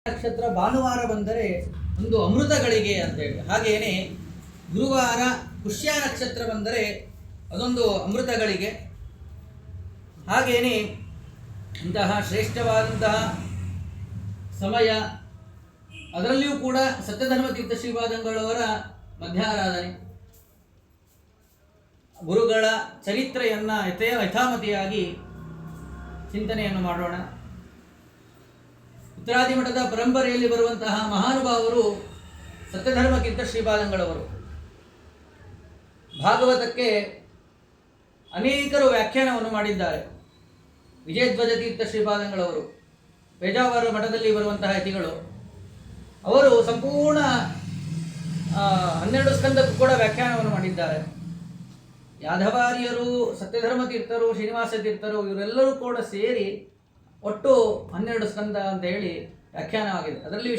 ನಕ್ಷತ್ರ ಭಾನುವಾರ ಬಂದರೆ ಒಂದು ಅಮೃತಗಳಿಗೆ ಅಂತೇಳಿ, ಹಾಗೇನೆ ಗುರುವಾರ ಪುಷ್ಯ ನಕ್ಷತ್ರ ಬಂದರೆ ಅದೊಂದು ಅಮೃತಗಳಿಗೆ. ಹಾಗೇನೆ ಇಂತಹ ಶ್ರೇಷ್ಠವಾದಂತಹ ಸಮಯ, ಅದರಲ್ಲಿಯೂ ಕೂಡ ಸತ್ಯಧರ್ಮತೀರ್ಥ ಶ್ರೀಪಾದಂಗಳವರ ಮಧ್ಯಾರಾಧನೆ, ಗುರುಗಳ ಚರಿತ್ರೆಯನ್ನು ಯಥಾಮತಿಯಾಗಿ ಚಿಂತನೆಯನ್ನು ಮಾಡೋಣ. ಉತ್ತರಾದಿ ಮಠದ ಪರಂಪರೆಯಲ್ಲಿ ಬರುವಂತಹ ಮಹಾನುಭಾವರು ಸತ್ಯಧರ್ಮತೀರ್ಥ ಶ್ರೀಪಾದಂಗಳವರು. ಭಾಗವತಕ್ಕೆ ಅನೇಕರು ವ್ಯಾಖ್ಯಾನವನ್ನು ಮಾಡಿದ್ದಾರೆ. ವಿಜಯಧ್ವಜ ತೀರ್ಥ ಶ್ರೀಪಾದಂಗಳವರು, ಪೇಜಾವರ ಮಠದಲ್ಲಿ ಬರುವಂತಹ ಯತಿಗಳು, ಅವರು ಸಂಪೂರ್ಣ 12 ಸ್ಕಂದಕ್ಕೂ ಕೂಡ ವ್ಯಾಖ್ಯಾನವನ್ನು ಮಾಡಿದ್ದಾರೆ. ಯಾದವಾರ್ಯರು, ಸತ್ಯಧರ್ಮ ತೀರ್ಥರು, ಶ್ರೀನಿವಾಸ ತೀರ್ಥರು ಇವರೆಲ್ಲರೂ ಕೂಡ ಸೇರಿ ಒಟ್ಟು 12 ಸ್ಕಂದ ಅಂತ ಹೇಳಿ ವ್ಯಾಖ್ಯಾನವಾಗಿದೆ. ಅದರಲ್ಲಿ